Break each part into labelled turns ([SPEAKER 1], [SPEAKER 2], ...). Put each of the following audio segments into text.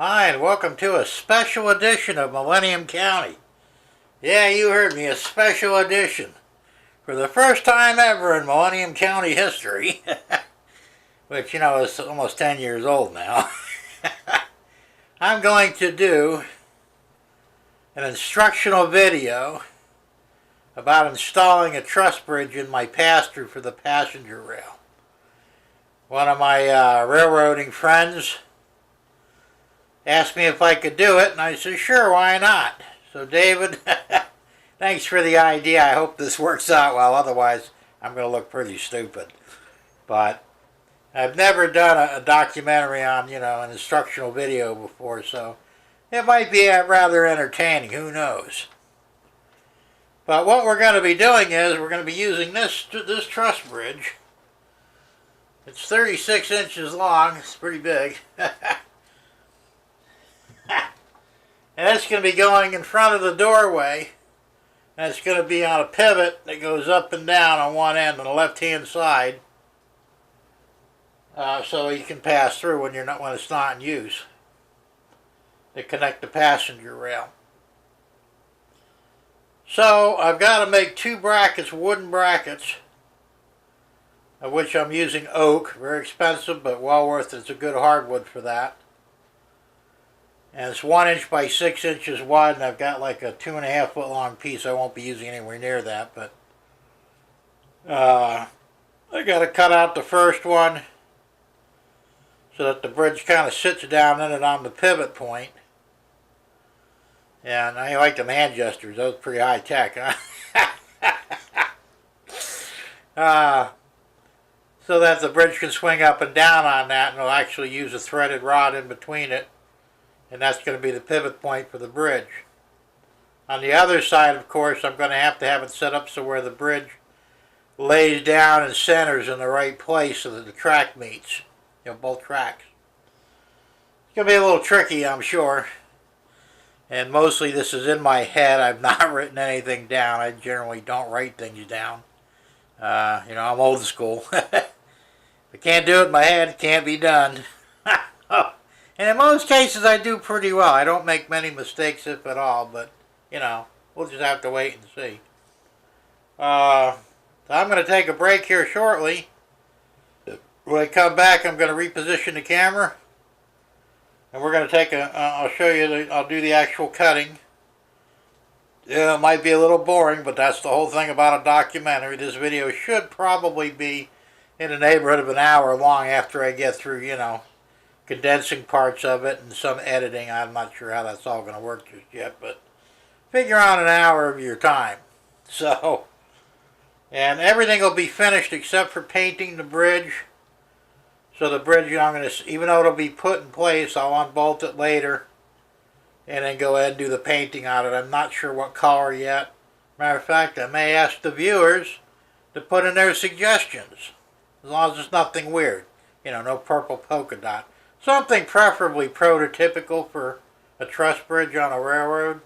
[SPEAKER 1] Hi, and welcome to a special edition of Millennium County. Yeah, you heard me, a special edition. For the first time ever in Millennium County history, which, is almost 10 years old now, I'm going to do an instructional video about installing a truss bridge in my pass-through for the passenger rail. One of my railroading friends asked me if I could do it, and I said, sure, why not? So David, thanks for the idea. I hope this works out well, otherwise I'm going to look pretty stupid. But I've never done a documentary on, an instructional video before, so it might be rather entertaining, who knows. But what we're going to be doing is we're going to be using this truss bridge. It's 36 inches long, it's pretty big. And it's going to be going in front of the doorway, and it's going to be on a pivot that goes up and down on one end on the left-hand side, so you can pass through when it's not in use, to connect the passenger rail. So I've got to make two brackets, wooden brackets, of which I'm using oak, very expensive but well worth it. It's a good hardwood for that. And it's 1 inch by 6 inches wide, and I've got like a 2.5 foot long piece. I won't be using anywhere near that, but I got to cut out the first one so that the bridge kind of sits down in it on the pivot point. And I like them hand gestures. Those are pretty high tech, huh? So that the bridge can swing up and down on that, and it'll actually use a threaded rod in between it. And that's going to be the pivot point for the bridge. On the other side, of course, I'm going to have it set up so where the bridge lays down and centers in the right place so that the track meets, both tracks. It's going to be a little tricky, I'm sure. And mostly this is in my head. I've not written anything down. I generally don't write things down. I'm old school. If I can't do it in my head, it can't be done. And in most cases I do pretty well. I don't make many mistakes, if at all, but, we'll just have to wait and see. So I'm going to take a break here shortly. When I come back, I'm going to reposition the camera. And we're going to I'll show you, I'll do the actual cutting. Yeah, it might be a little boring, but that's the whole thing about a documentary. This video should probably be in the neighborhood of an hour long after I get through, condensing parts of it and some editing. I'm not sure how that's all going to work just yet, but figure on an hour of your time. So, and everything will be finished except for painting the bridge. So the bridge, even though it'll be put in place, I'll unbolt it later and then go ahead and do the painting on it. I'm not sure what color yet. Matter of fact, I may ask the viewers to put in their suggestions, as long as it's nothing weird. No purple polka dot. Something preferably prototypical for a truss bridge on a railroad.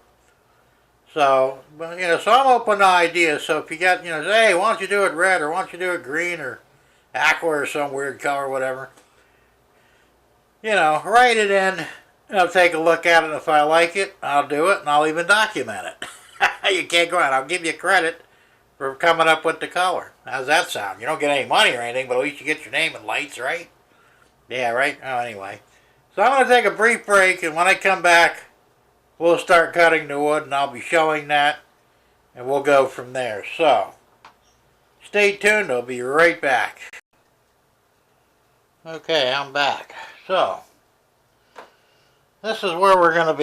[SPEAKER 1] So, so I'm open to ideas. So if you got, hey, why don't you do it red, or why don't you do it green, or aqua, or some weird color, whatever. Write it in, and I'll take a look at it. If I like it, I'll do it, and I'll even document it. You can't go out. I'll give you credit for coming up with the color. How's that sound? You don't get any money or anything, but at least you get your name and lights, right? Yeah, right? Oh, anyway. So I'm going to take a brief break, and when I come back, we'll start cutting the wood, and I'll be showing that, and we'll go from there. So, stay tuned. I'll be right back. Okay, I'm back. So, this is where we're going to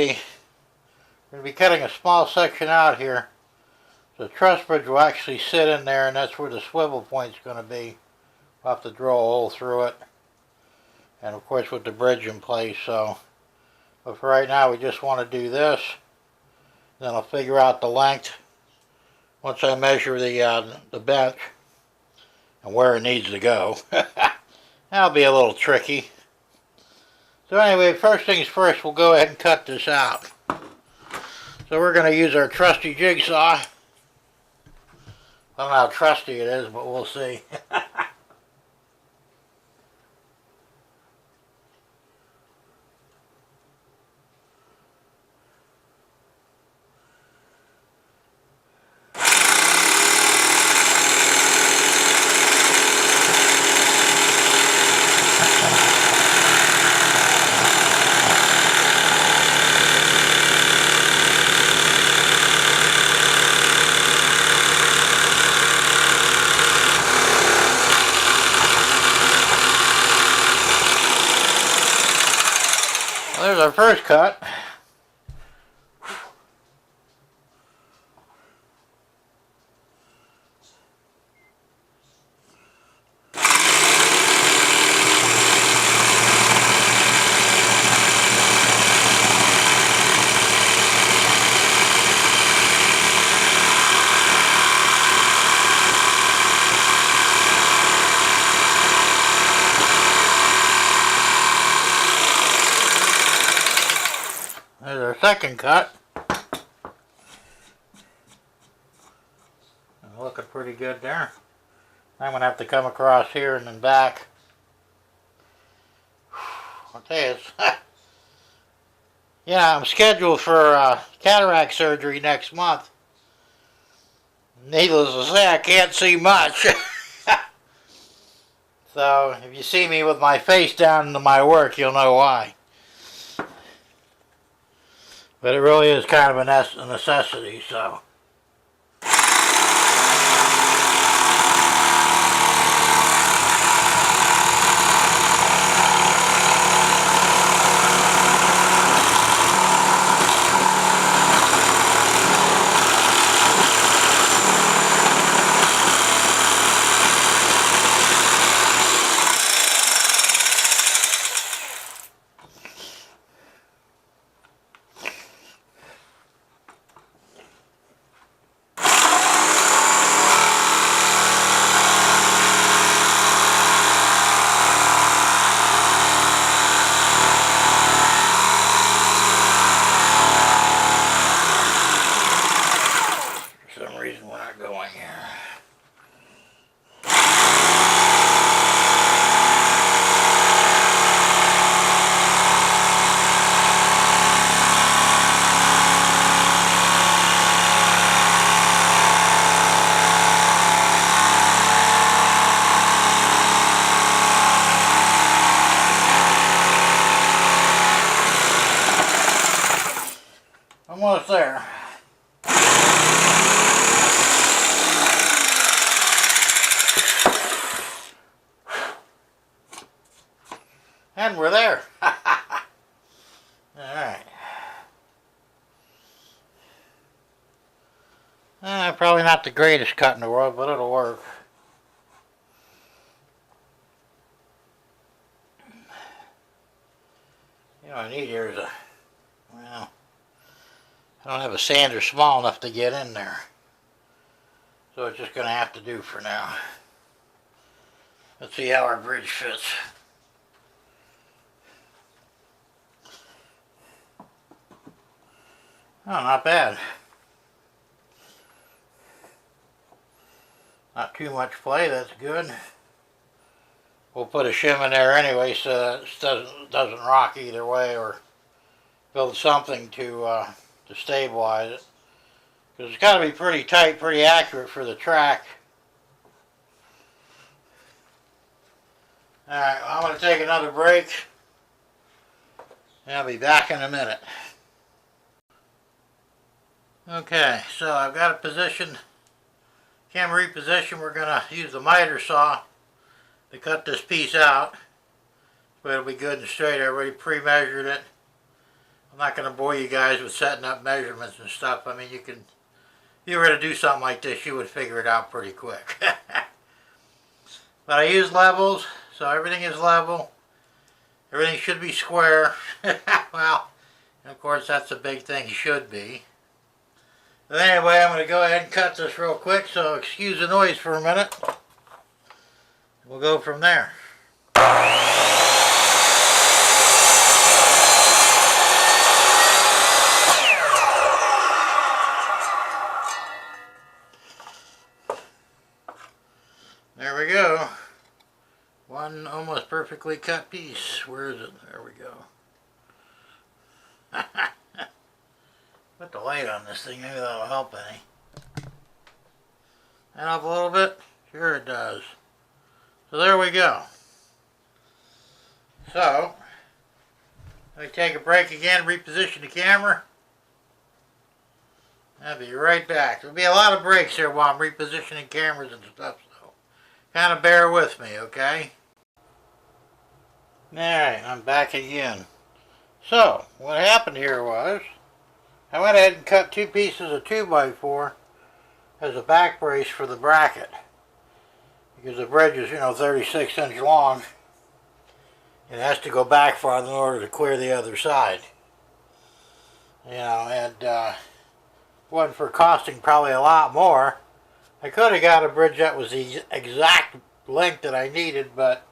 [SPEAKER 1] be cutting a small section out here. The truss bridge will actually sit in there, and that's where the swivel point's going to be. We'll have to drill a hole through it. And of course with the bridge in place, but for right now we just want to do this. Then I'll figure out the length once I measure the bench and where it needs to go. That'll be a little tricky. So anyway, first things first, we'll go ahead and cut this out. So we're going to use our trusty jigsaw. I don't know how trusty it is, but we'll see. There's our first cut. There's our second cut. Looking pretty good there. I'm going to have to come across here and then back. I'll tell you, yeah, I'm scheduled for cataract surgery next month. Needless to say, I can't see much. So, if you see me with my face down into my work, you'll know why. But it really is kind of a necessity, so. Almost there. And we're there. Alright. Probably not the greatest cut in the world, but it'll work. You know, I need here is well, I don't have a sander small enough to get in there. So it's just going to have to do for now. Let's see how our bridge fits. Oh, not bad. Not too much play, that's good. We'll put a shim in there anyway so that it doesn't rock either way, or build something to stabilize it. Because it's got to be pretty tight, pretty accurate for the track. Alright, well, I'm going to take another break. And I'll be back in a minute. Okay, so I've got a position, camera reposition. We're going to use the miter saw to cut this piece out. But it'll be good and straight. I already pre-measured it. I'm not going to bore you guys with setting up measurements and stuff. I mean, if you were to do something like this, you would figure it out pretty quick. But I use levels, so everything is level. Everything should be square. Well, of course, that's the big thing, should be. But anyway, I'm going to go ahead and cut this real quick, so excuse the noise for a minute. We'll go from there. There we go. One almost perfectly cut piece. Where is it? There we go. Put the light on this thing, maybe that'll help any. That help a little bit? Sure it does. So there we go. So, let me take a break again, reposition the camera. I'll be right back. There'll be a lot of breaks here while I'm repositioning cameras and stuff, so kind of bear with me, okay? Alright, I'm back again. So, what happened here was, I went ahead and cut 2 pieces of 2x4 as a back brace for the bracket. Because the bridge is, 36 inch long. It has to go back farther in order to clear the other side. And wasn't for costing probably a lot more. I could have got a bridge that was the exact length that I needed, but,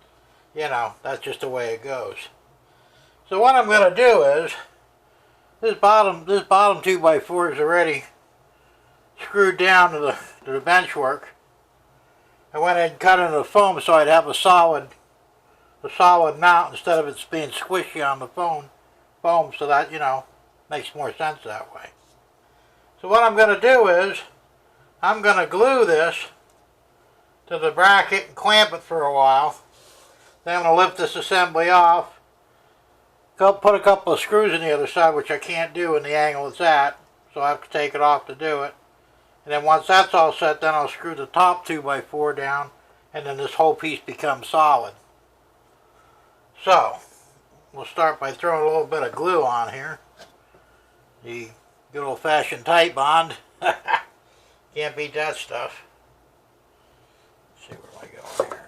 [SPEAKER 1] that's just the way it goes. So what I'm going to do is, this bottom 2x4 is already screwed down to the bench work. I went ahead and cut into the foam so I'd have a solid mount instead of it being squishy on the foam, so that, makes more sense that way. So what I'm going to do is, I'm going to glue this to the bracket and clamp it for a while. Then I'm going to lift this assembly off, put a couple of screws in the other side, which I can't do in the angle it's at, so I have to take it off to do it. And then once that's all set, then I'll screw the top 2x4 down, and then this whole piece becomes solid. So, we'll start by throwing a little bit of glue on here. The good old-fashioned tight bond. Can't beat that stuff. Let's see, where am I going here?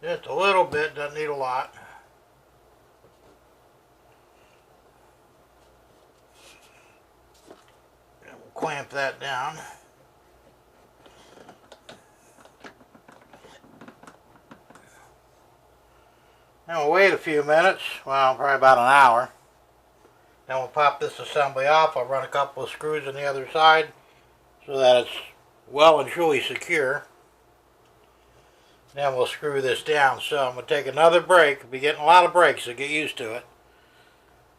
[SPEAKER 1] Just a little bit, doesn't need a lot. And we'll clamp that down. Then we'll wait a few minutes, well, probably about an hour. Then we'll pop this assembly off. I'll run a couple of screws on the other side so that it's well and truly secure. Then we'll screw this down. So I'm going to take another break. I'll be getting a lot of breaks, so get used to it.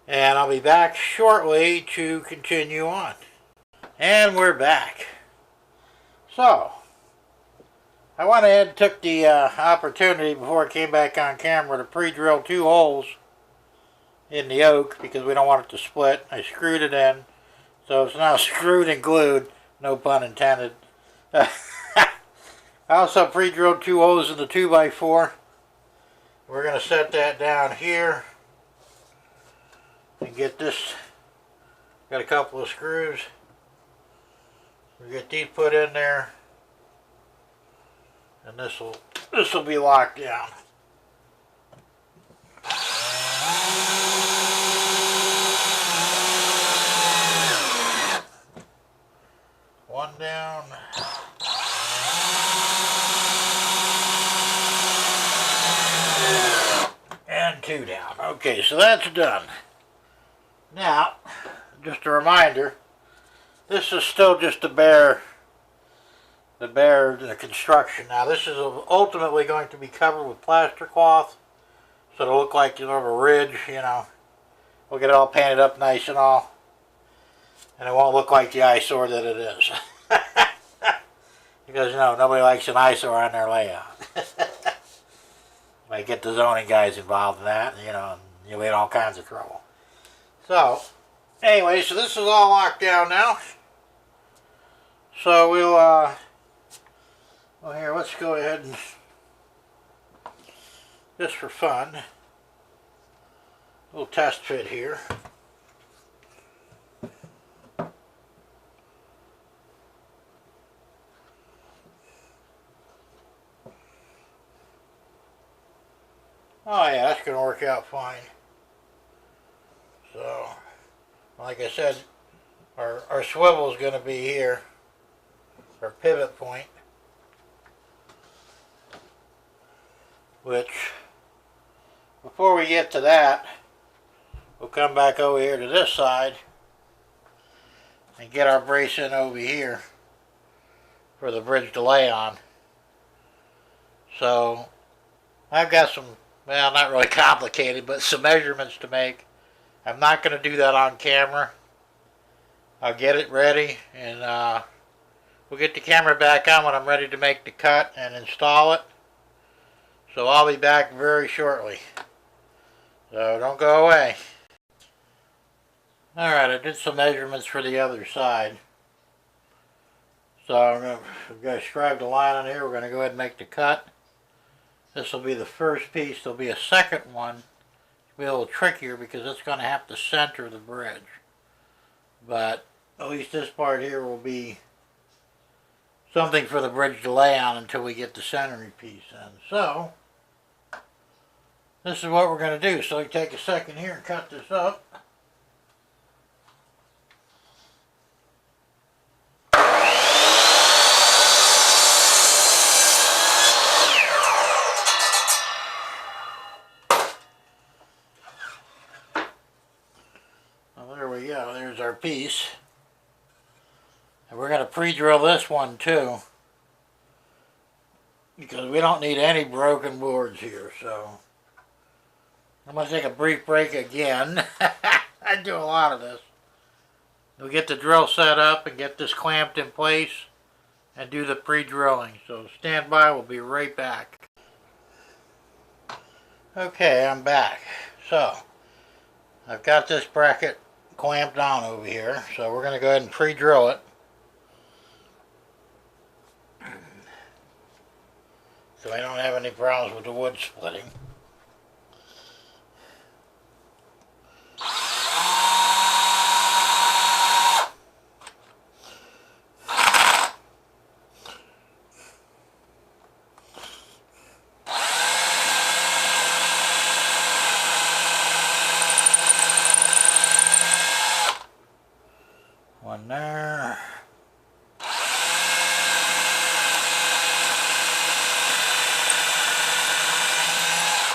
[SPEAKER 1] And I'll be back shortly to continue on. And we're back. So, I went ahead and took the opportunity before I came back on camera to pre-drill 2 holes in the yoke because we don't want it to split. I screwed it in, so it's now screwed and glued, no pun intended. I also pre-drilled 2 holes in the 2x4. We're going to set that down here and get this. Got a couple of screws. We'll get these put in there, and this will be locked down. One down. And 2 down. Okay, so that's done. Now, just a reminder, this is still just the bare construction. Now, this is ultimately going to be covered with plaster cloth, so it'll look like a ridge, We'll get it all painted up nice and all. And it won't look like the eyesore that it is. Because, nobody likes an eyesore on their layout. Might get the zoning guys involved in that, and you'll get all kinds of trouble. So, anyway, so this is all locked down now. So well here, let's go ahead and, just for fun, a little test fit here. Oh yeah, that's going to work out fine. So, like I said, our swivel is going to be here, our pivot point, which, before we get to that, we'll come back over here to this side and get our brace in over here for the bridge to lay on. So, I've got some, well, not really complicated, but some measurements to make. I'm not going to do that on camera. I'll get it ready, and we'll get the camera back on when I'm ready to make the cut and install it. So I'll be back very shortly. So don't go away. Alright, I did some measurements for the other side. So we're going to scribe the line on here. We're going to go ahead and make the cut. This will be the first piece. There'll be a second one. It'll be a little trickier because it's going to have to center the bridge. But at least this part here will be something for the bridge to lay on until we get the centering piece in. So, this is what we're going to do. So you take a second here and cut this up. Well, there we go. There's our piece. And we're going to pre-drill this one too, because we don't need any broken boards here. So I'm going to take a brief break again. I do a lot of this. We'll get the drill set up and get this clamped in place and do the pre-drilling. So stand by, we'll be right back. Okay, I'm back. So I've got this bracket clamped down over here, so we're going to go ahead and pre-drill it. So I don't have any problems with the wood splitting. One there.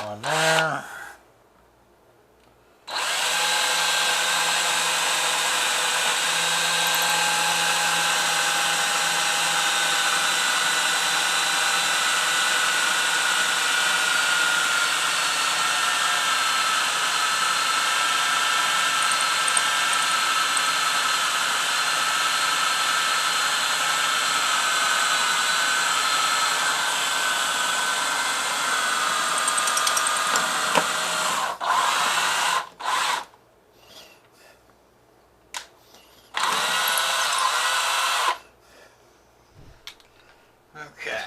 [SPEAKER 1] One there. Okay.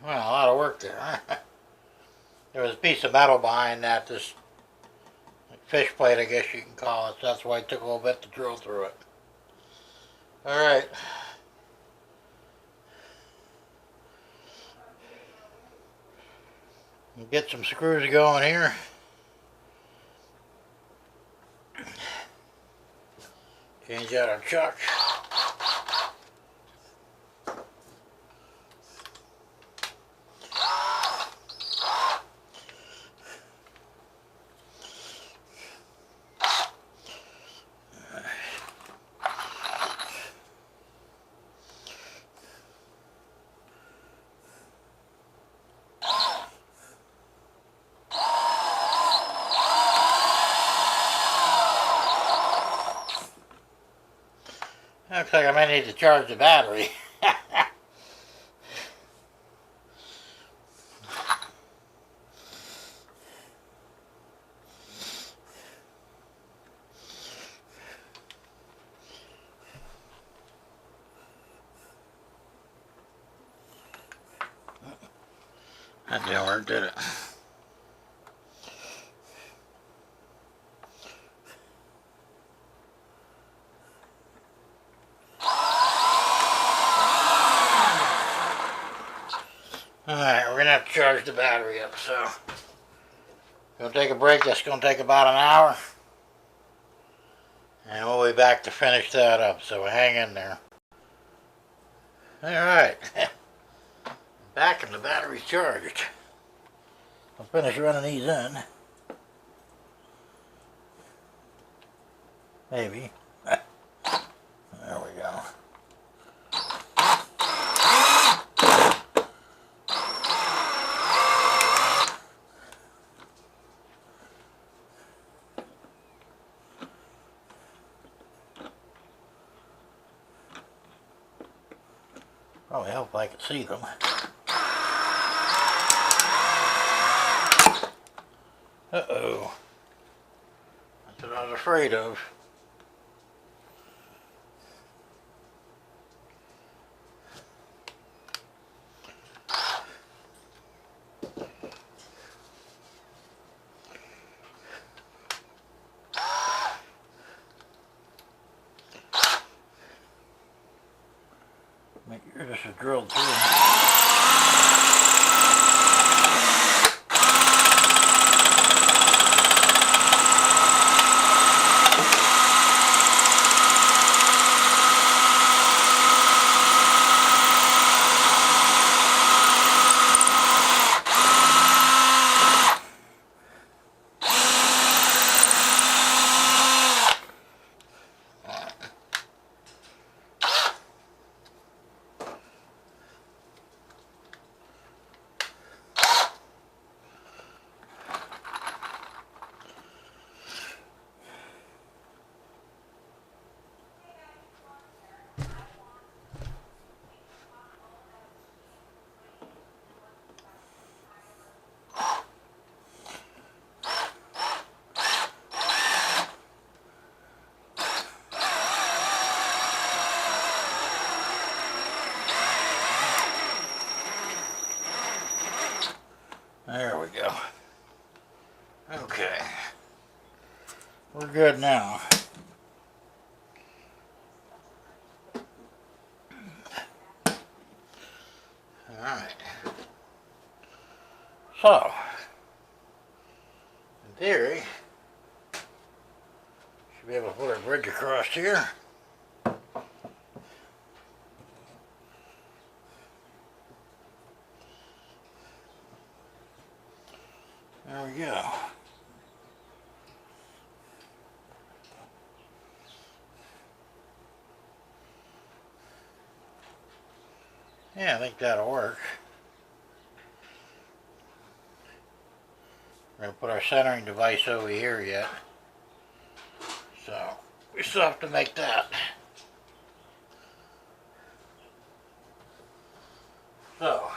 [SPEAKER 1] Well, a lot of work there. There was a piece of metal behind that, this fish plate, I guess you can call it. So that's why it took a little bit to drill through it. Alright. Get some screws going here. Change out our chuck. Looks like I may need to charge the battery. That didn't work, did it? Alright, we're going to have to charge the battery up, so we'll take a break. That's going to take about an hour. And we'll be back to finish that up, so hang in there. Alright. Back and the battery's charged. I'll finish running these in. Maybe. There we go. Probably help if I could see them. Uh-oh. That's what I was afraid of. Make sure this is drilled through. There we go. Okay. We're good now. Alright. So, in theory, should be able to put our bridge across here. There we go. Yeah, I think that'll work. We're going to put our centering device over here yet. So, we still have to make that. So,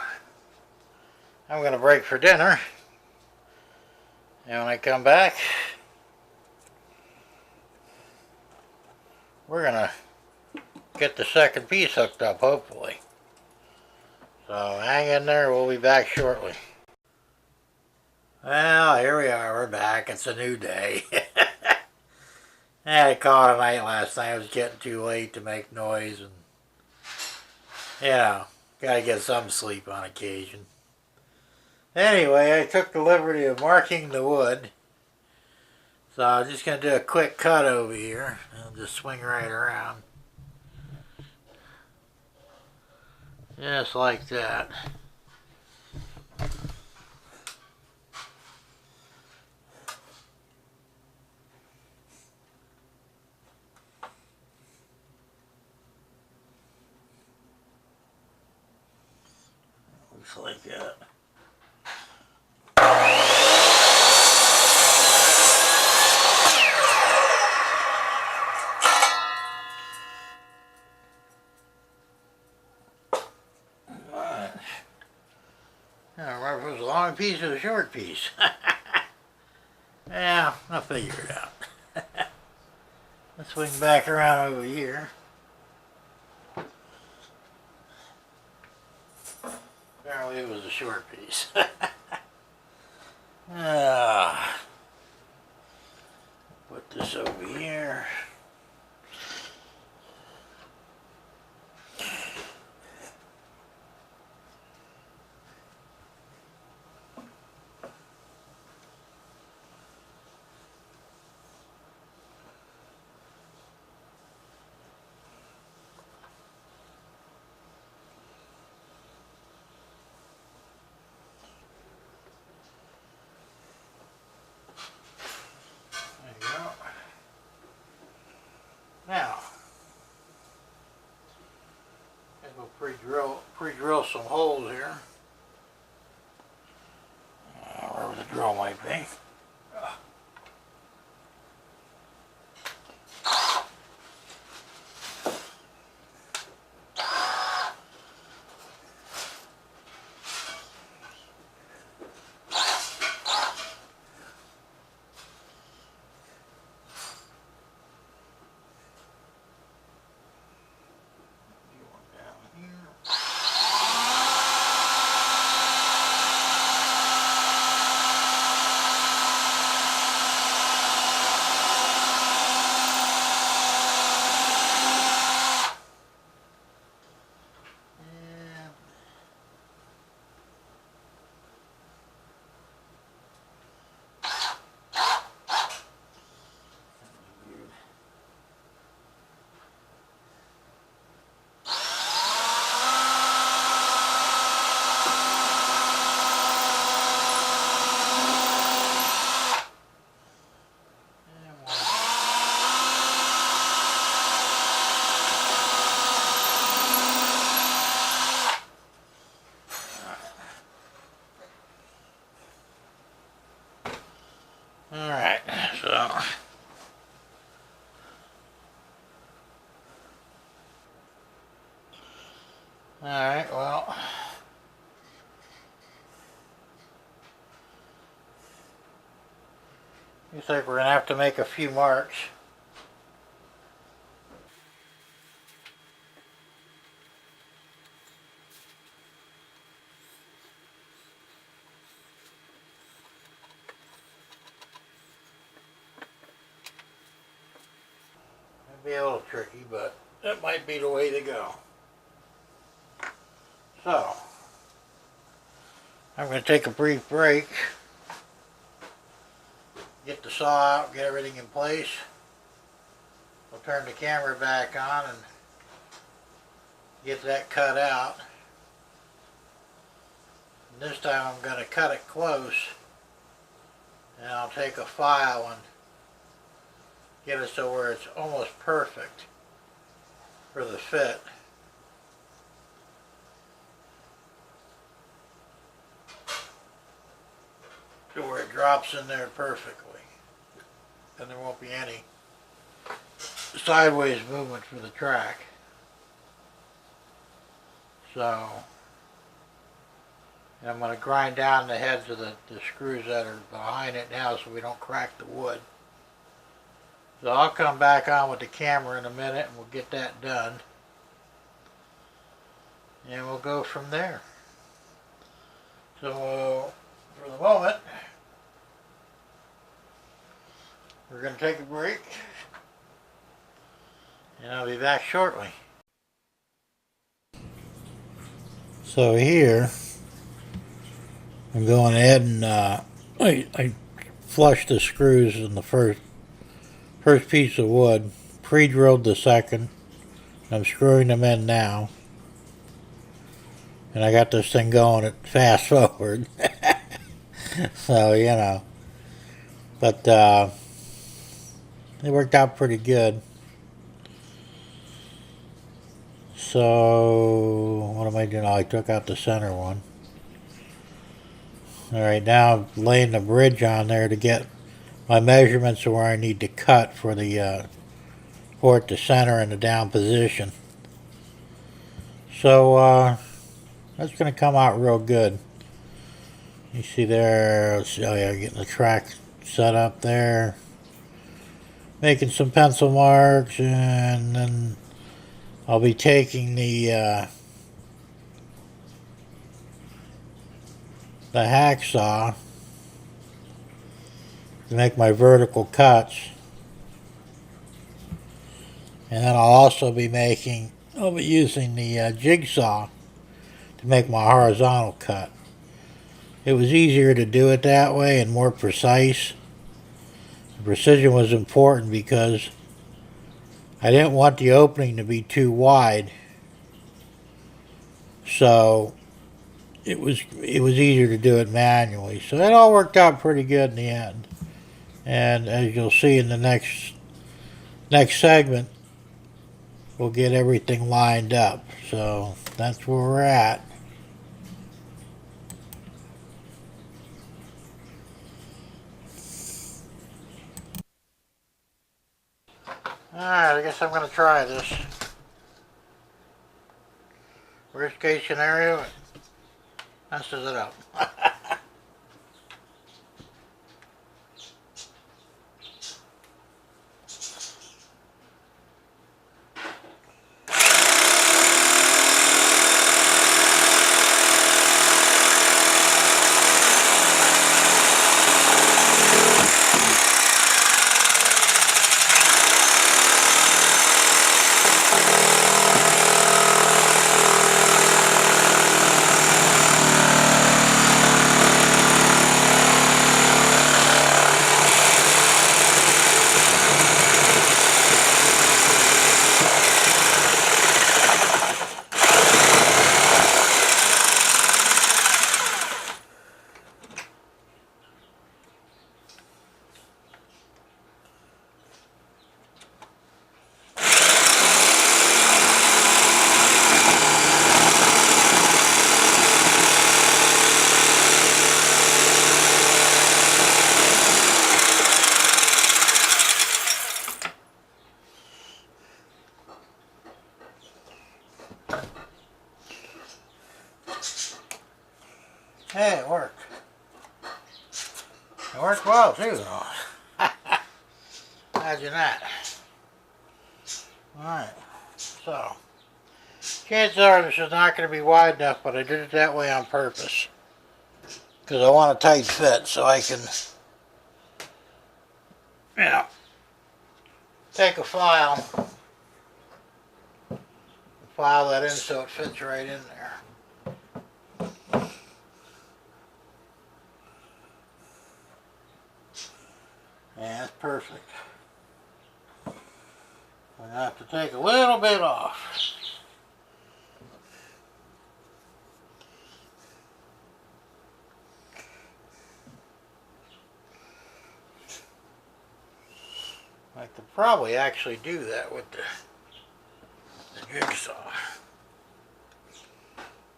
[SPEAKER 1] I'm going to break for dinner. And when I come back, we're going to get the second piece hooked up, hopefully. So hang in there, we'll be back shortly. Well, here we are, we're back. It's a new day. I called it a night last night. It was getting too late to make noise, and you know, gotta get some sleep on occasion. Anyway, I took the liberty of marking the wood. So I'm just going to do a quick cut over here. And just swing right around. Just like that. Looks like that. I don't remember if it was a long piece or a short piece. Yeah, I'll figure it out. Let's swing back around over here. Apparently it was a short piece. Put this over here. Now, we'll pre-drill some holes here. Wherever the drill might be. Alright, well, looks like we're going to have to make a few marks. It'll be a little tricky, but that might be the way to go. So, I'm going to take a brief break, get the saw out, get everything in place. We'll turn the camera back on and get that cut out. And this time I'm going to cut it close, and I'll take a file and get it so where it's almost perfect for the fit. So where it drops in there perfectly. And there won't be any sideways movement for the track. So, and I'm going to grind down the heads of the screws that are behind it now so we don't crack the wood. So I'll come back on with the camera in a minute and we'll get that done. And we'll go from there. So, for the moment, we're going to take a break. And I'll be back shortly. So here, I'm going ahead and I flushed the screws in the first piece of wood, pre-drilled the second. I'm screwing them in now. And I got this thing going at fast forward. So, you know. But it worked out pretty good. So, what am I doing? Oh, I took out the center one. Alright, now I'm laying the bridge on there to get my measurements of where I need to cut for the for it to center in the down position. So, that's going to come out real good. You see there, let's see, oh yeah, getting the track set up there. Making some pencil marks, and then I'll be taking the hacksaw to make my vertical cuts. And then I'll also be using the jigsaw to make my horizontal cut. It was easier to do it that way and more precise. The precision was important because I didn't want the opening to be too wide. So it was easier to do it manually. So that all worked out pretty good in the end. And as you'll see in the next segment, we'll get everything lined up. So that's where we're at. Alright, I guess I'm going to try this. Worst case scenario, it messes it up. Hey, it worked. It worked well too, though. Imagine that. Alright, so chances are this is not going to be wide enough, but I did it that way on purpose. Because I want a tight fit so I can, you know, take a file that in so it fits right in there. Yeah, that's perfect. I have to take a little bit off. I could probably actually do that with the jigsaw,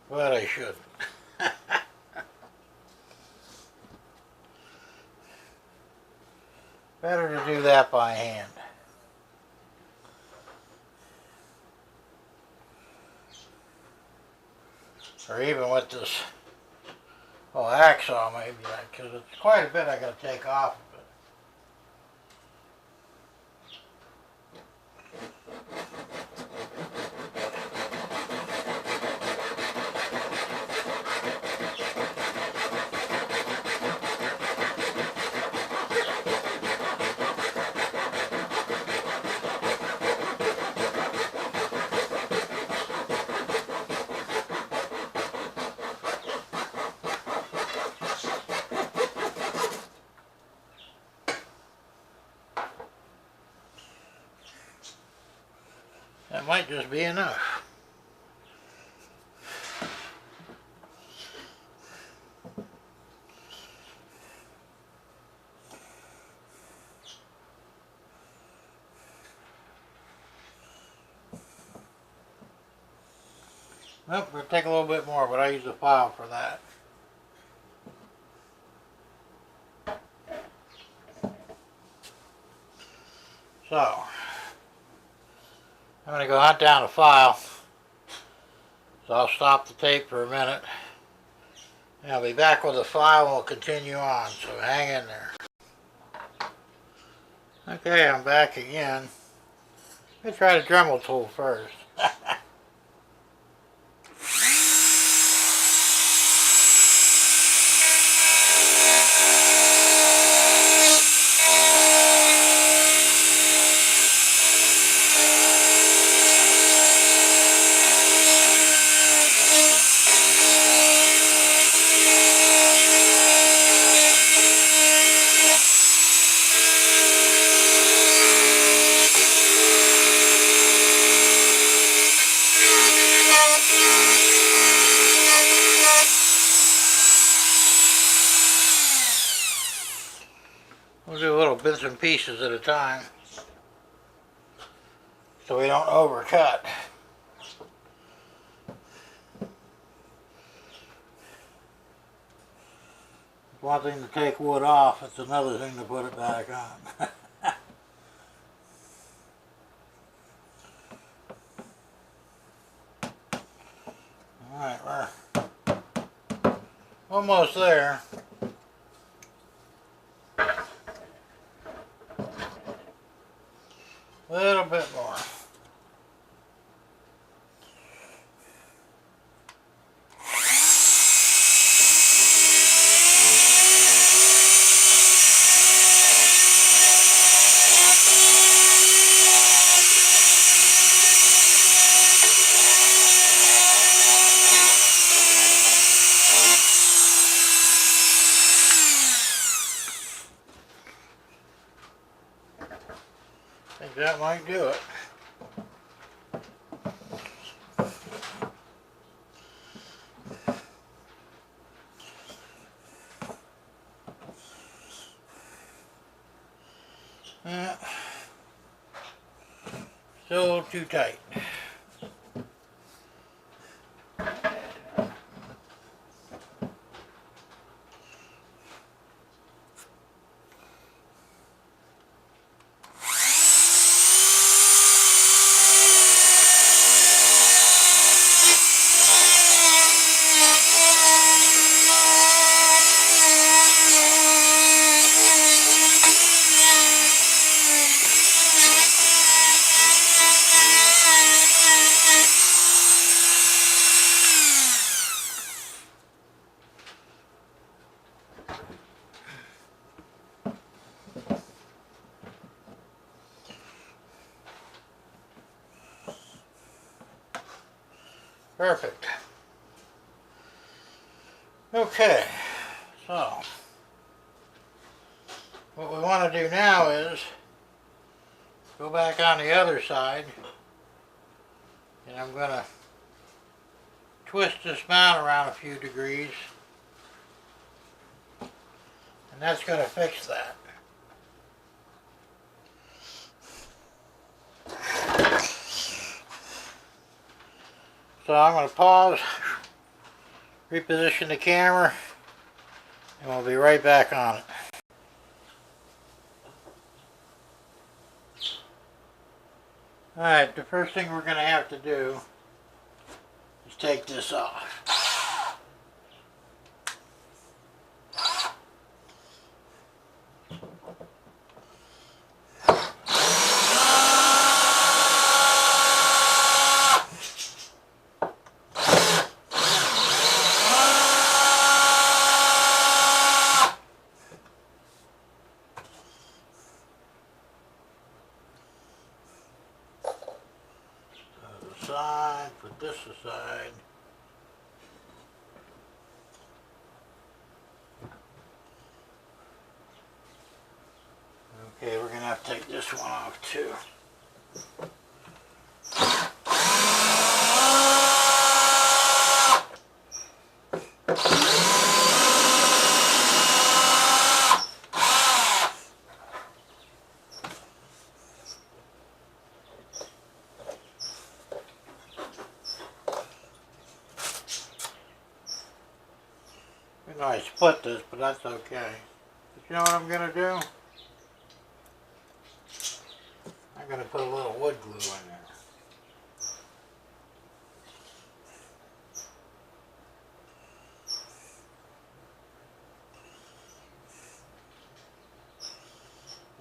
[SPEAKER 1] but I shouldn't. Better to do that by hand. Or even with this hacksaw maybe, because it's quite a bit I got to take off of it. That might just be enough. Nope, we'll take a little bit more, but I use a file for that. So, I'm going to go hunt down a file. So I'll stop the tape for a minute. And I'll be back with the file and we'll continue on. So hang in there. Okay, I'm back again. Let's try the Dremel tool first. We'll do little bits and pieces at a time so we don't overcut. It's one thing to take wood off, it's another thing to put it back on. Alright, we're almost there. A little bit more. I think that might do it. Yeah. Still too tight. Perfect. Okay, so what we want to do now is go back on the other side, and I'm going to twist this mount around a few degrees, and that's going to fix that. So I'm going to pause, reposition the camera, and we'll be right back on it. Alright, the first thing we're going to have to do is take this off. Aside, put this aside. Okay, we're going to have to take this one off too. You know, I split this, but that's okay. But you know what I'm going to do? I'm going to put a little wood glue in there.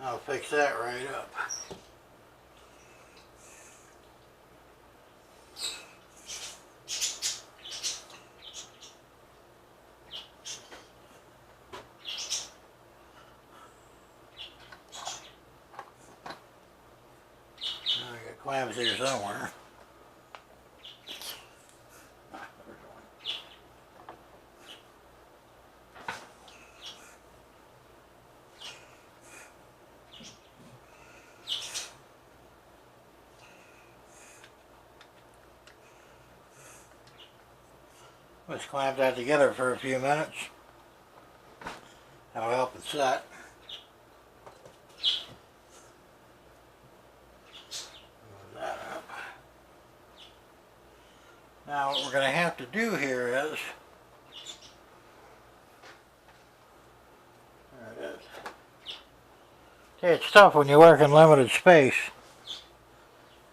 [SPEAKER 1] I'll fix that right up. I got clamps here somewhere. Let's clamp that together for a few minutes. That'll help it set. Move that up. Now what we're going to have to do here is, there it is. See, it's tough when you work in limited space,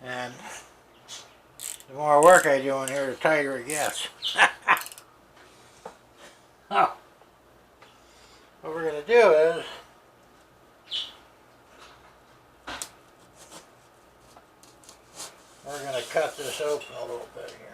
[SPEAKER 1] and the more work I do in here, the tighter it gets. Oh. What we're going to do is we're going to cut this open a little bit here.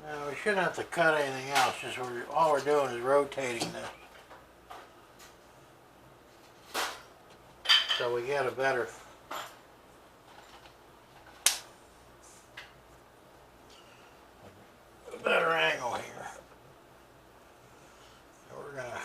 [SPEAKER 1] Now we shouldn't have to cut anything else, just all we're doing is rotating this. So we get a better angle here. So we're gonna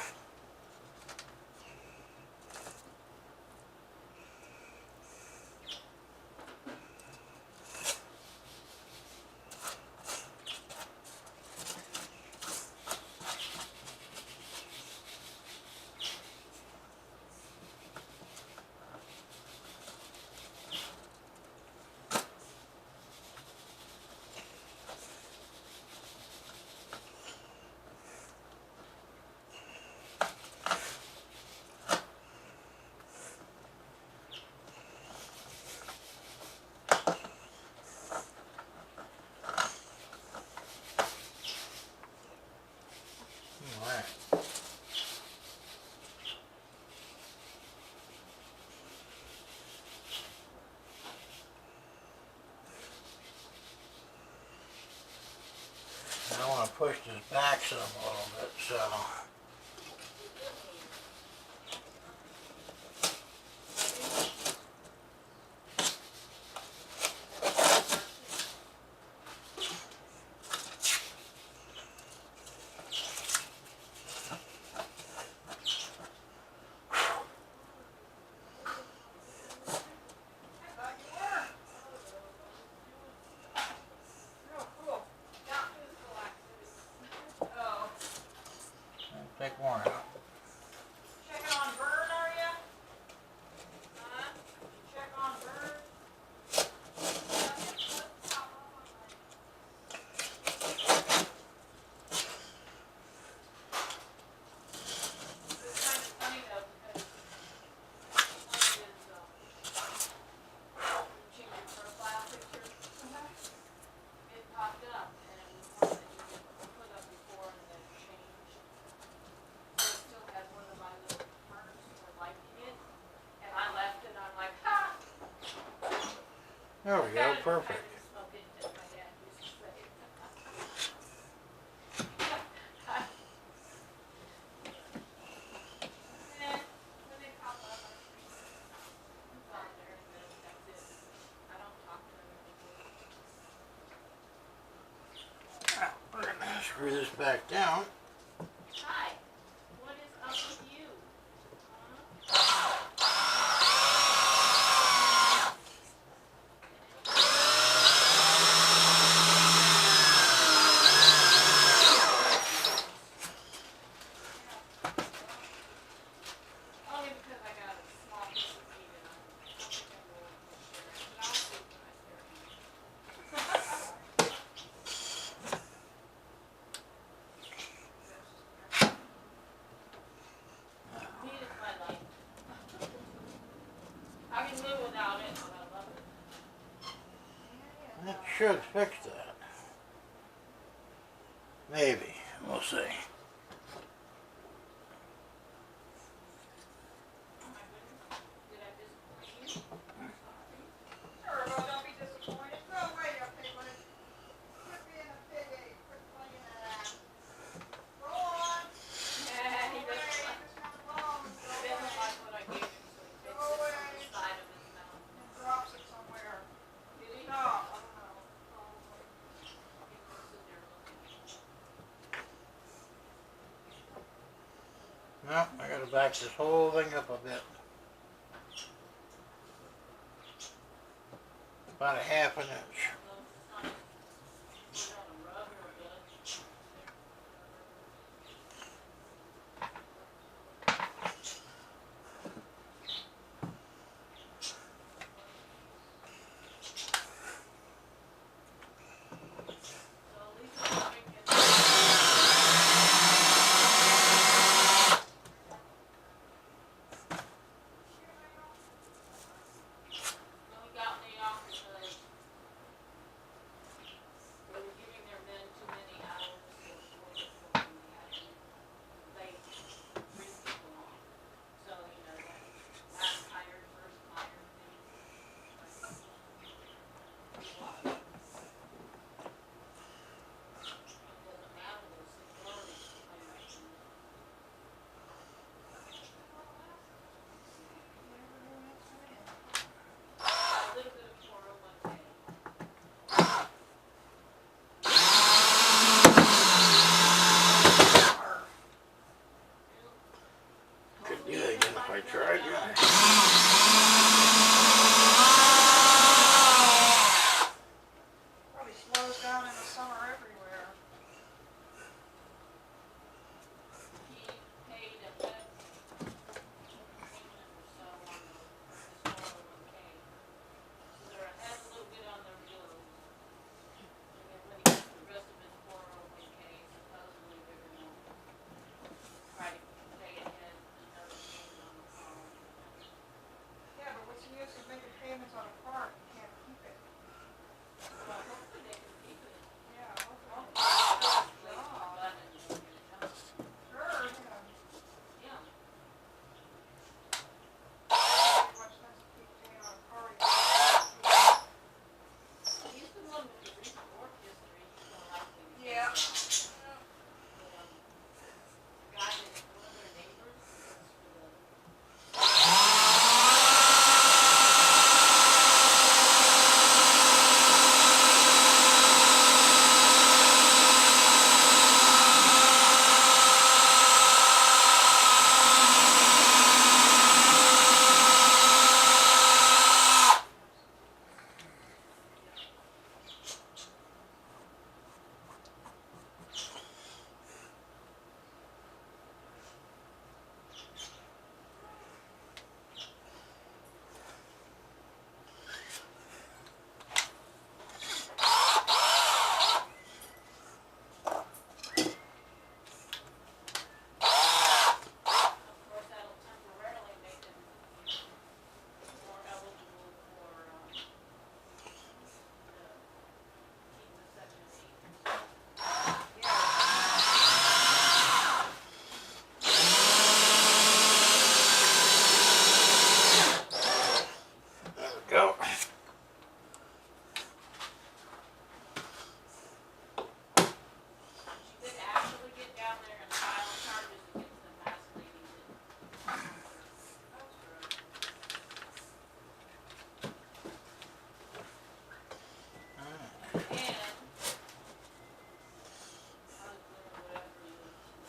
[SPEAKER 1] Alright. pushed his back some a little bit, so. Take more out.
[SPEAKER 2] Checking on Bird, are you? Huh? Check on Bird? It's kind of funny though because one of his changing your profile picture, it popped up and it was one that you had put up before and then changed. So it still had one of my little hearts for liking it, and I left it. I'm like, ha!
[SPEAKER 1] There we go, perfect. We're gonna screw this back down.
[SPEAKER 2] Hi, what is up with you? Huh? Only because I got a small piece of meat and I don't think I'm going to share it, but I'll see when I start eating. Meat is my life. I can live without it, but I love it.
[SPEAKER 1] That should fix that. Maybe. We'll see.
[SPEAKER 2] Oh my goodness. Did I disappoint you? I'm sorry. Sure, well, don't be disappointed. Go away, you piglet. Quit being a pig ape. Quit playing that ass. Go on. Yeah, he doesn't like it. He doesn't like what I gave him, so he takes it from the side of his mouth. And drops it somewhere. Did he? No, I don't know. He puts it there looking.
[SPEAKER 1] No, I gotta back this whole thing up a bit. About a half an inch.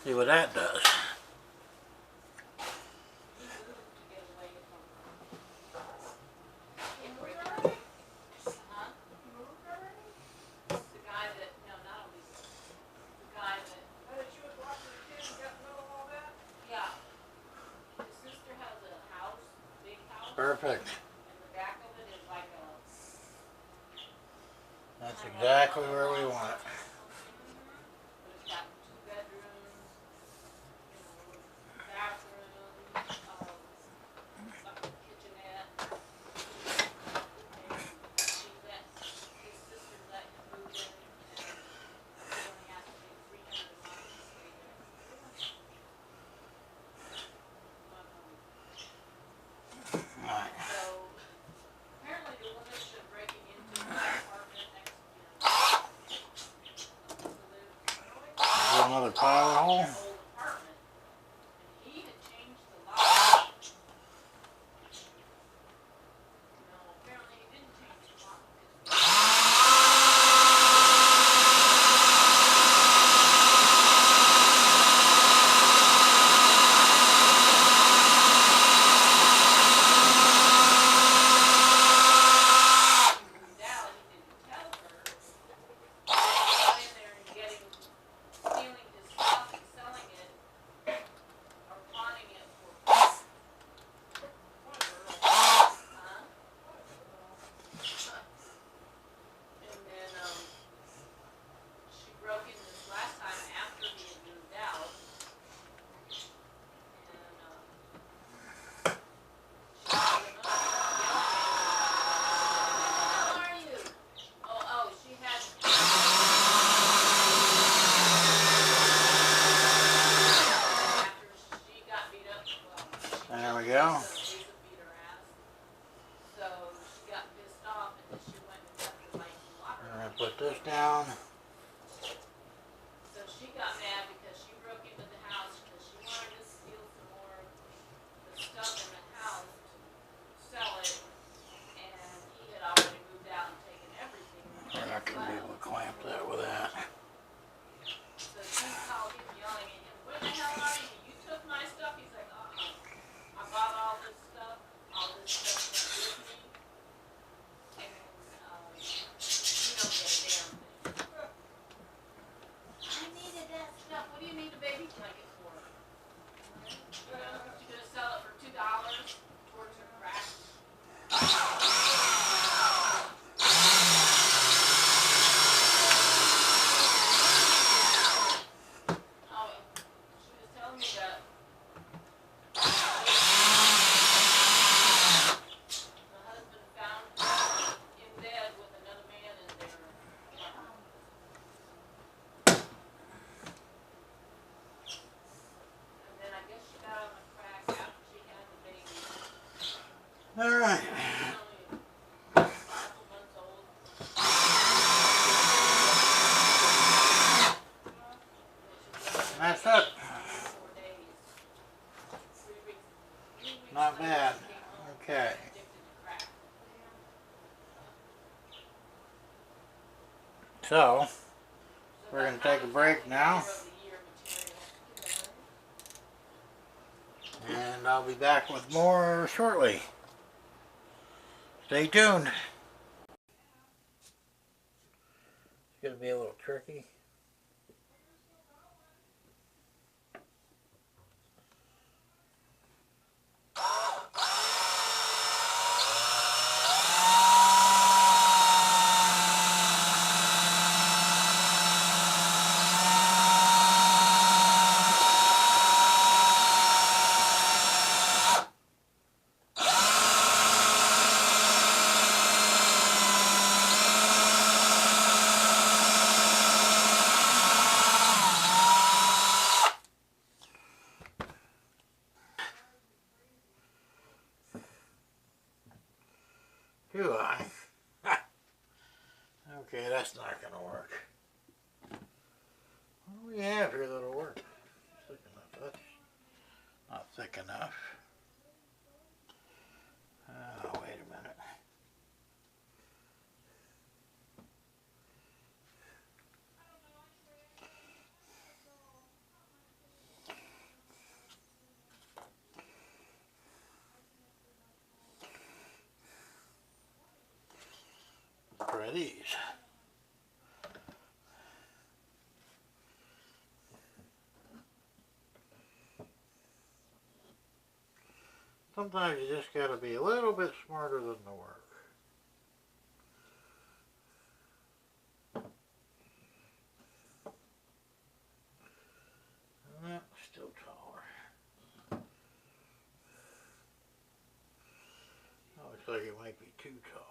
[SPEAKER 1] See what that does. Perfect. That's exactly where we want it. Another pile hole. There we go. We're going to put this down.
[SPEAKER 2] So she got mad because she broke into the house because she wanted to steal some more of the stuff in the house to sell it, and he had already moved out and taken everything.
[SPEAKER 1] We're not going to be able to clamp that with that.
[SPEAKER 2] So she called him yelling at him, "What the hell are you? You took my stuff?" He's like, "I bought all this stuff went with me, and you don't get a damn thing." I needed that stuff. What do you need a baby blanket for? You know, you're gonna sell it for $2 towards her crack. Oh, she was telling me that the husband found her in bed with another man in there. And then I guess she got on the crack after she had the baby.
[SPEAKER 1] All right.
[SPEAKER 2] She's only a couple months old.
[SPEAKER 1] That's it.
[SPEAKER 2] 4 days. 3 weeks. 3 weeks
[SPEAKER 1] Not
[SPEAKER 2] later,
[SPEAKER 1] bad.
[SPEAKER 2] she came home
[SPEAKER 1] Okay.
[SPEAKER 2] addicted to crack.
[SPEAKER 1] So, we're going to take a break now. And I'll be back with more shortly. Stay tuned. It's going to be a little tricky. Do I? Okay, that's not going to work. What do we have here that'll work? Thick enough. That's not thick enough. Oh, wait a minute. try these. Sometimes you just got to be a little bit smarter than the work. Still taller. Oh, looks like it might be too tall.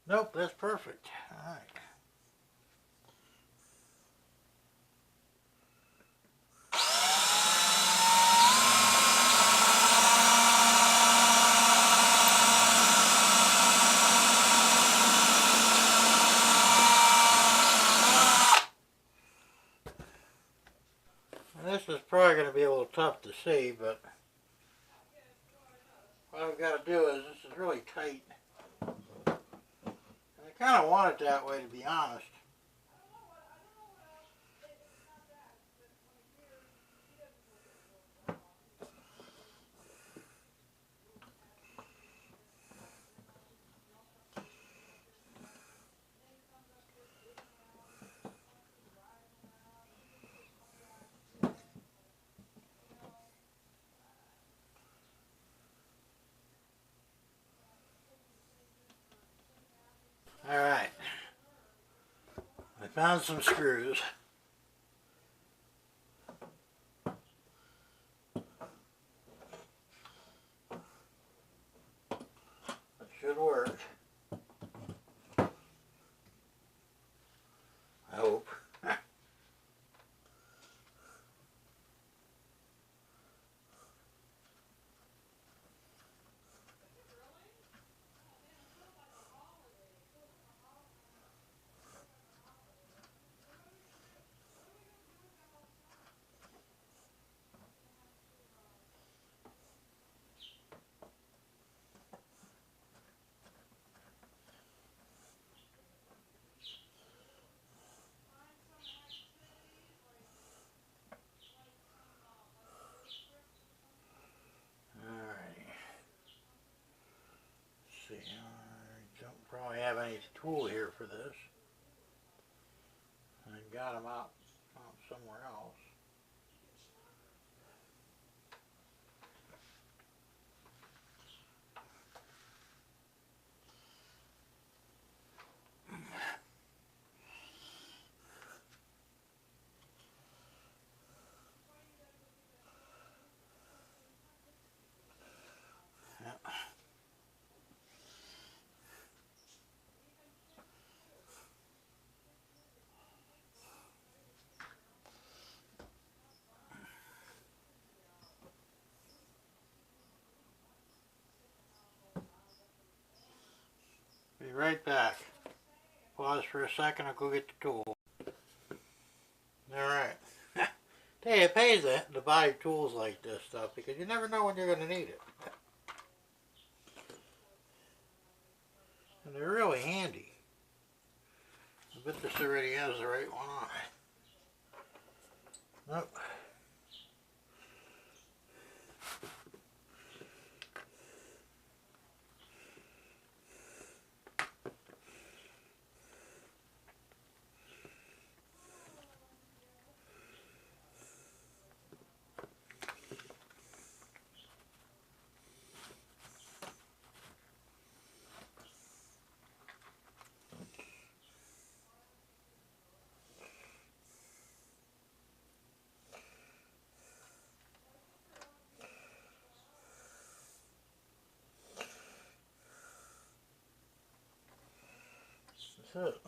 [SPEAKER 1] Nope, that's perfect. All right. And this is probably going to be a little tough to see, but what I've got to do is, this is really tight. And I kind of want it that way, to be honest. All right. I found some screws. That should work. I hope. Alright. Let's see. I don't probably have any tool here for this. I got them out somewhere else. Yep. Be right back. Pause for a second, I'll go get the tool. Alright. Hey, it pays to buy tools like this stuff because you never know when you're going to need it. And they're really handy. I bet this already has the right one on it. Nope. That's it.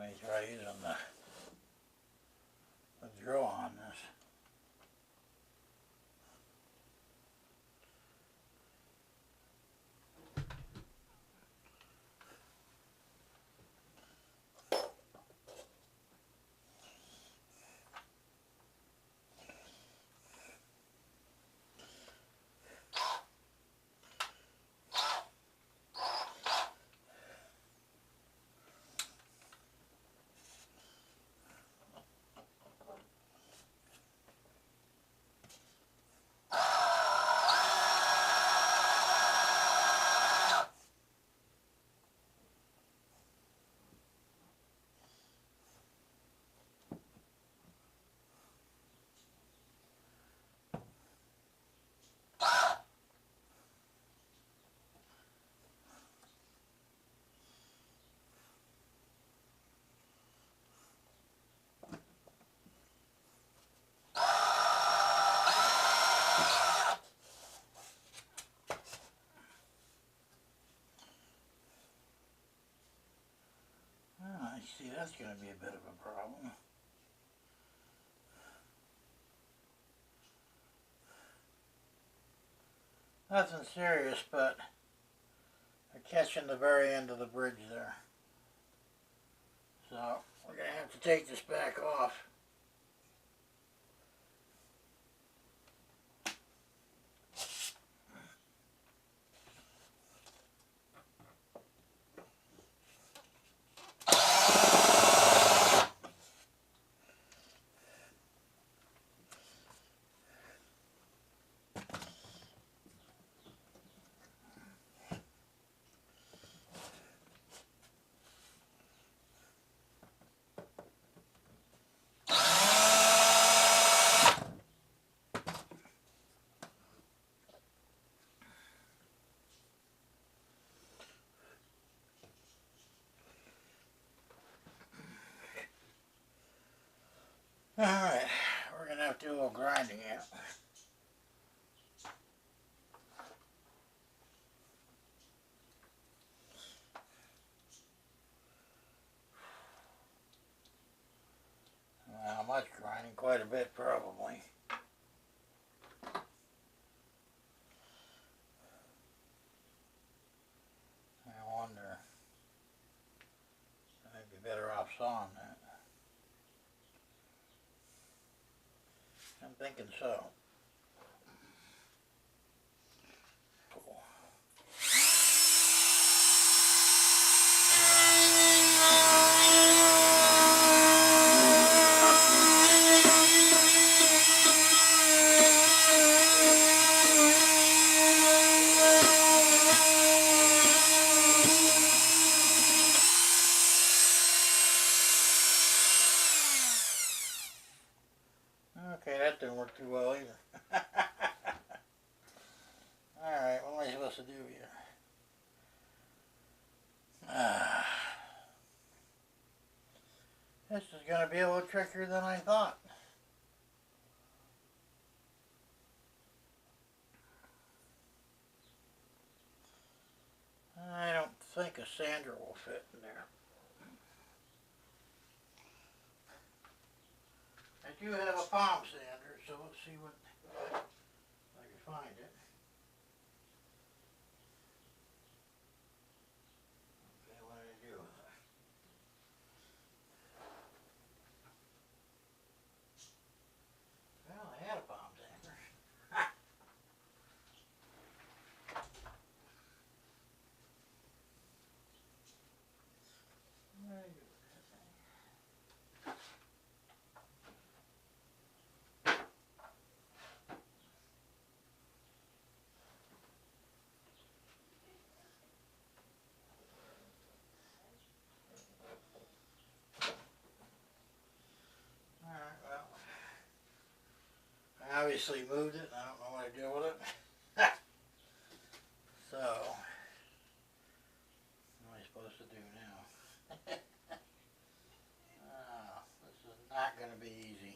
[SPEAKER 1] me try using the drill on this. I see that's going to be a bit of a problem. Nothing serious, but I'm catching the very end of the bridge there. So we're going to have to take this back off. Alright, we're going to have to do a little grinding here. How much grinding? Quite a bit, probably. I wonder. I'd be better off sawing that. I'm thinking so. Cool. Okay, that didn't work too well either. Alright, what am I supposed to do here? This is going to be a little trickier than I thought. I don't think a sander will fit in there. I do have a palm sander, so let's see what if I can find it. Okay, what did I do with it? Well, I had a palm sander. What did I do with that thing? Alright, well, I obviously moved it. I don't know what I did with it. So, what am I supposed to do now? This is not going to be easy.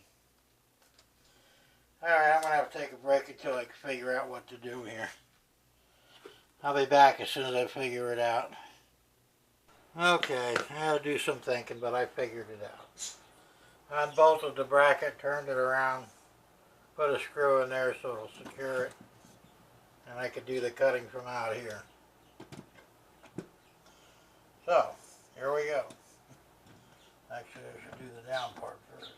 [SPEAKER 1] Alright, I'm going to have to take a break until I can figure out what to do here. I'll be back as soon as I figure it out. Okay, I had to do some thinking, but I figured it out. Unbolted the bracket, turned it around, put a screw in there so it'll secure it, and I could do the cutting from out here. So, here we go. Actually, I should do the down part first.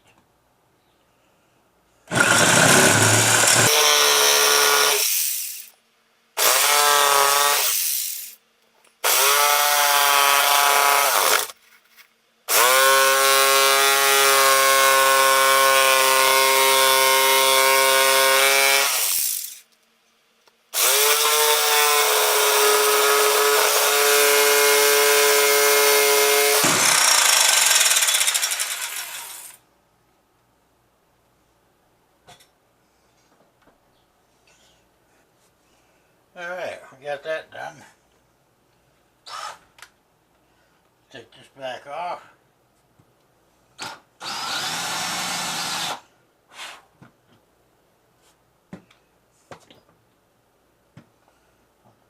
[SPEAKER 1] Alright, we got that done. Take this back off.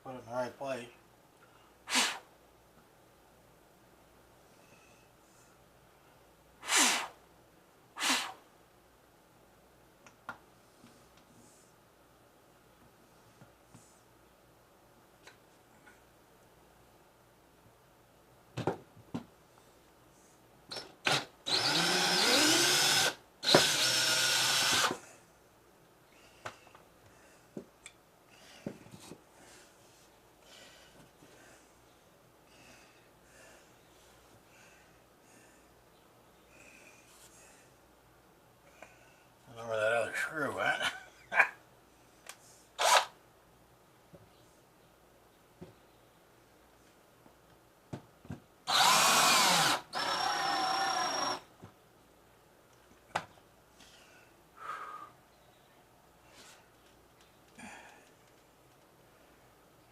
[SPEAKER 1] Put it in the right place. I don't know where that other screw went.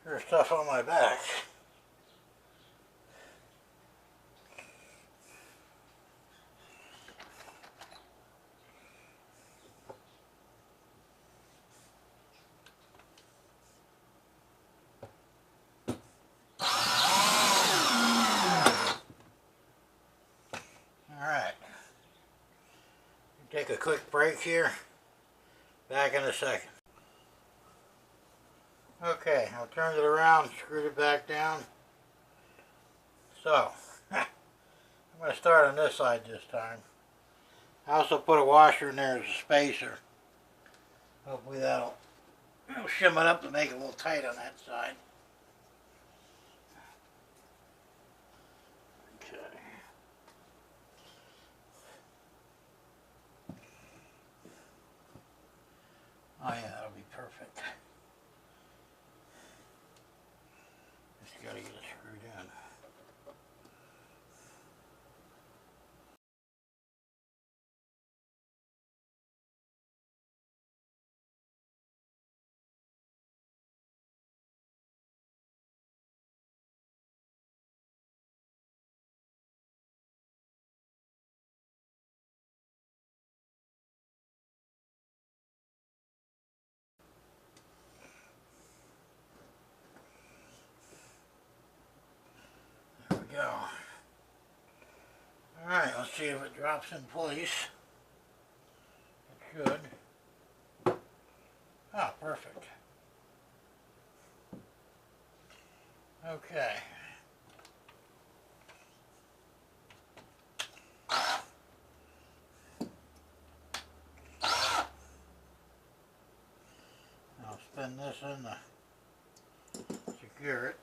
[SPEAKER 1] There's stuff on my back. Alright. Take a quick break here. Back in a second. Okay, I've turned it around, screwed it back down. So, I'm going to start on this side this time. I also put a washer in there as a spacer. Hopefully that'll shim it up to make it a little tight on that side. Okay. Oh yeah, that'll be perfect. Just gotta get it screwed in. There we go. Alright, let's see if it drops in place. It should. Ah, perfect. Okay. I'll spin this in to secure it.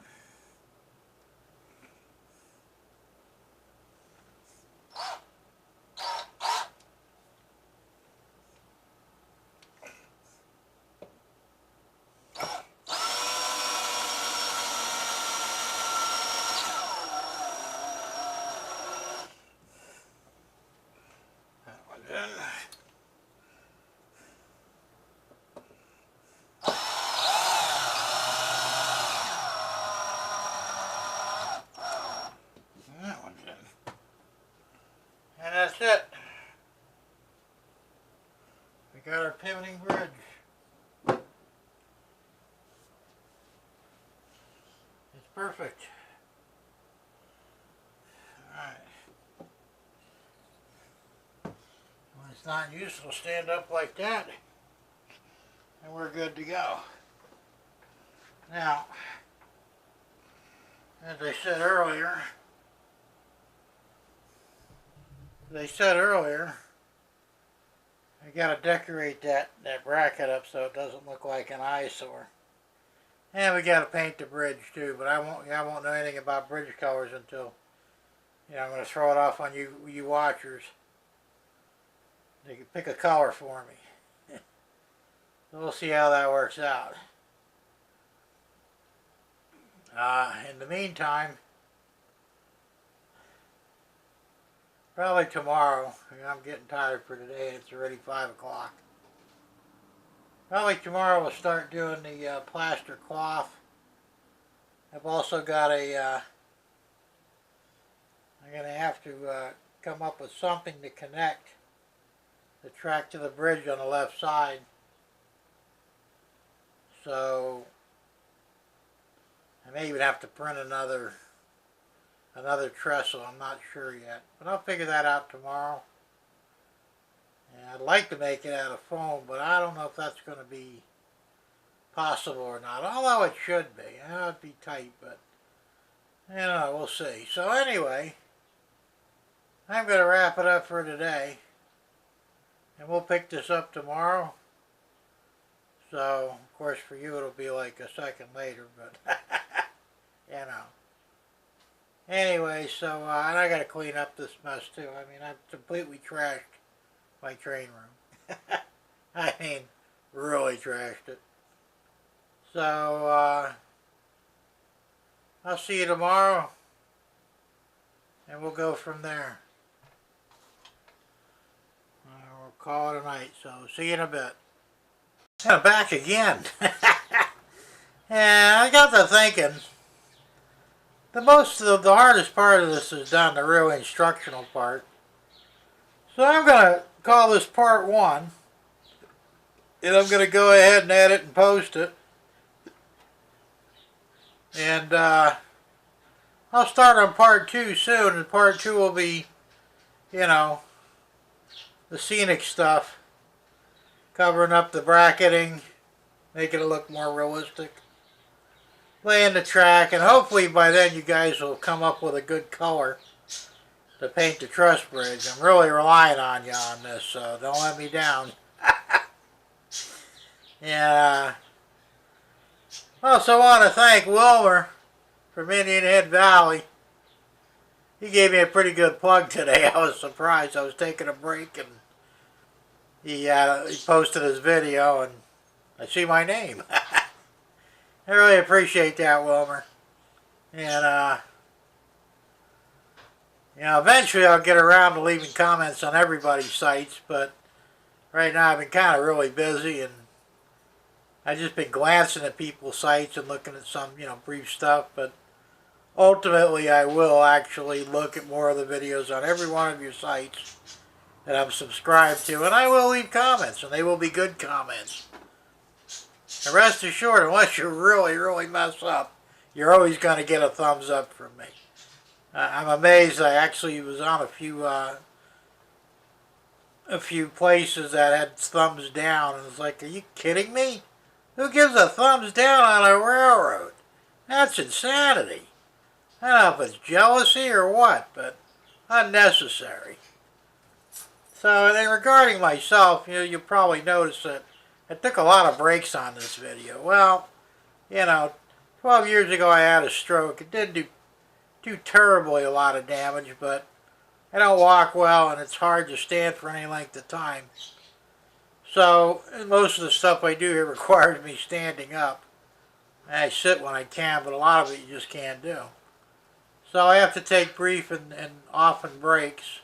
[SPEAKER 1] That one's in. That one's in. And that's it. We got our pivoting bridge. It's perfect. not used to stand up like that. And we're good to go. Now, as I said earlier, I gotta decorate that bracket up so it doesn't look like an eyesore. And we gotta paint the bridge too, but I won't know anything about bridge colors until, I'm gonna throw it off on you watchers. They can pick a color for me. So we'll see how that works out. In the meantime, probably tomorrow, I'm getting tired for today, it's already 5 o'clock. Probably tomorrow we'll start doing the plaster cloth. I've also got I'm going to have to come up with something to connect the track to the bridge on the left side. So I may even have to print another trestle, I'm not sure yet. But I'll figure that out tomorrow. And I'd like to make it out of foam, but I don't know if that's going to be possible or not. Although it should be. It'd be tight, but we'll see. So anyway, I'm going to wrap it up for today. And we'll pick this up tomorrow. So, of course, for you it'll be like a second later, but Anyway, so and I got to clean up this mess too. I mean, I've completely trashed my train room. I mean, really trashed it. So, I'll see you tomorrow, and we'll go from there. We'll call it a night, so see you in a bit. I'm back again. And I got to thinking, the hardest part of this is done, the real instructional part. So I'm going to call this part 1, and I'm going to go ahead and edit and post it. And I'll start on part 2 soon, and part 2 will be, the scenic stuff, covering up the bracketing, making it look more realistic, laying the track, and hopefully by then you guys will come up with a good color to paint the truss bridge. I'm really relying on you on this, so don't let me down. Yeah. I also want to thank Wilmer from Indian Head Valley. He gave me a pretty good plug today. I was surprised. I was taking a break and he posted his video and I see my name. I really appreciate that, Wilmer. And eventually I'll get around to leaving comments on everybody's sites, but right now I've been kind of really busy and I've just been glancing at people's sites and looking at some, brief stuff, but ultimately I will actually look at more of the videos on every one of your sites that I'm subscribed to, and I will leave comments, and they will be good comments. And rest assured, unless you really, really mess up, you're always going to get a thumbs up from me. I'm amazed. I actually was on a few places that had thumbs down, and it's like, are you kidding me? Who gives a thumbs down on a railroad? That's insanity. I don't know if it's jealousy or what, but unnecessary. So, then regarding myself, you'll probably notice that I took a lot of breaks on this video. Well, 12 years ago I had a stroke. It didn't do terribly a lot of damage, but I don't walk well and it's hard to stand for any length of time. So, most of the stuff I do here requires me standing up. I sit when I can, but a lot of it you just can't do. So I have to take brief and often breaks.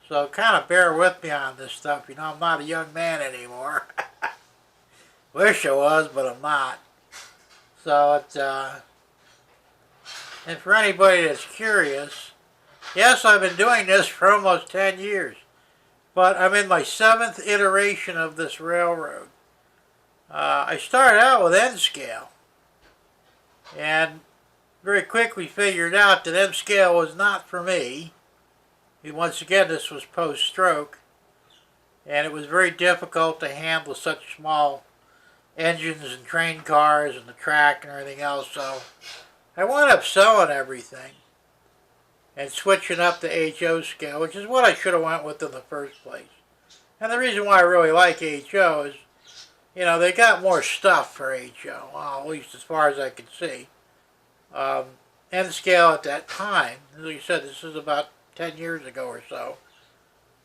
[SPEAKER 1] So kind of bear with me on this stuff. I'm not a young man anymore. Wish I was, but I'm not. So it's, and for anybody that's curious, yes, I've been doing this for almost 10 years. But I'm in my 7th iteration of this railroad. I started out with N scale. And very quickly figured out that M scale was not for me. And once again, this was post-stroke. and it was very difficult to handle such small engines and train cars and the track and everything else. So I wound up selling everything and switching up the HO scale, which is what I should have went with in the first place. And the reason why I really like HO is, you know, they got more stuff for HO, well, at least as far as I could see. N scale at that time, as you said, this is about 10 years ago or so,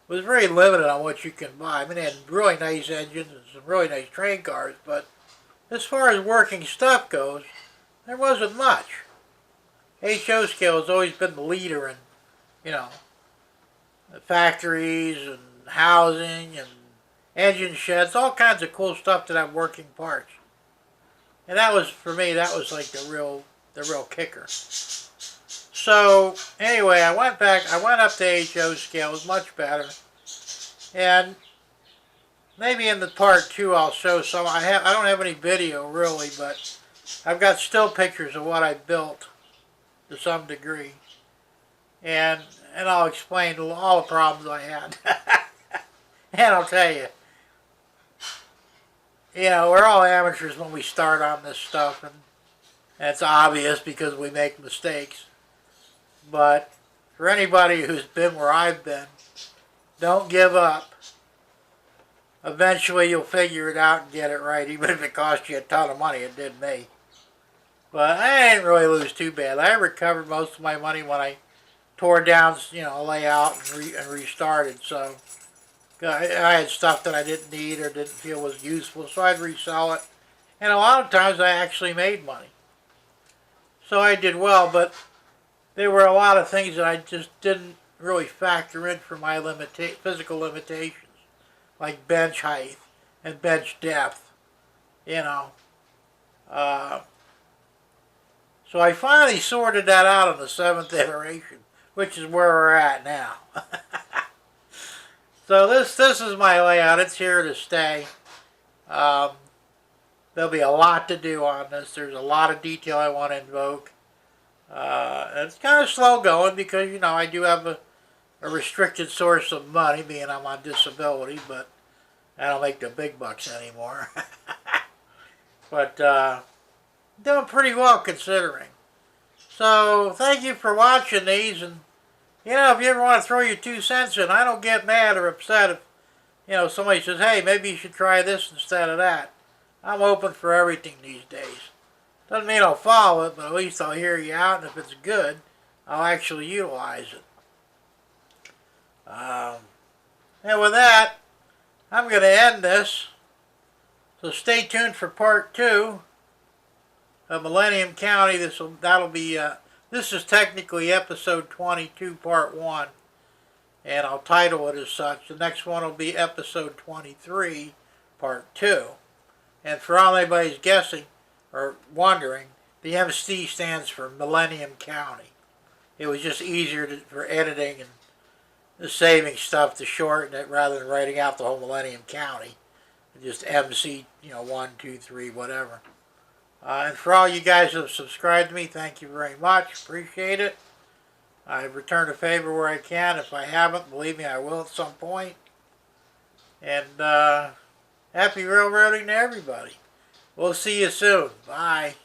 [SPEAKER 1] was very limited on what you can buy. I mean, they had really nice engines and some really nice train cars, but as far as working stuff goes, there wasn't much. HO scale has always been the leader in, you know, factories and housing and engine sheds, all kinds of cool stuff that have working parts. And that was, for me, that was like the real kicker. So anyway, I went up to HO scale. It was much better. And maybe in the part 2 I'll show some. I don't have any video really, but I've got still pictures of what I built to some degree. And I'll explain all the problems I had. And I'll tell you, you know, we're all amateurs when we start on this stuff, and it's obvious because we make mistakes. But for anybody who's been where I've been, don't give up. Eventually you'll figure it out and get it right, even if it costs you a ton of money. It did me. But I didn't really lose too bad. I recovered most of my money when I tore down, you know, a layout and restarted. So I had stuff that I didn't need or didn't feel was useful, so I'd resell it. And a lot of times I actually made money. So I did well, but there were a lot of things that I just didn't really factor in for my physical limitations, like bench height and bench depth, you know. So I finally sorted that out on the 7th iteration, which is where we're at now. So this is my layout. It's here to stay. There'll be a lot to do on this. There's a lot of detail I want to invoke. It's kind of slow going because, you know, I do have a restricted source of money, being I'm on disability, but I don't make the big bucks anymore. But doing pretty well considering. So thank you for watching these, and you know, if you ever want to throw your 2 cents in, I don't get mad or upset if, you know, somebody says, hey, maybe you should try this instead of that. I'm open for everything these days. Doesn't mean I'll follow it, but at least I'll hear you out, and if it's good, I'll actually utilize it. And with that, I'm going to end this. So stay tuned for part 2 of Millennium County. That'll be this is technically episode 22, part 1, and I'll title it as such. The next one will be episode 23, part 2. And for all anybody's guessing or wondering, the MC stands for Millennium County. It was just easier for editing and saving stuff to shorten it rather than writing out the whole Millennium County. Just MC, you know, 1, 2, 3, whatever. And for all you guys who have subscribed to me, thank you very much. Appreciate it. I return a favor where I can. If I haven't, believe me, I will at some point. And happy railroading to everybody. We'll see you soon. Bye.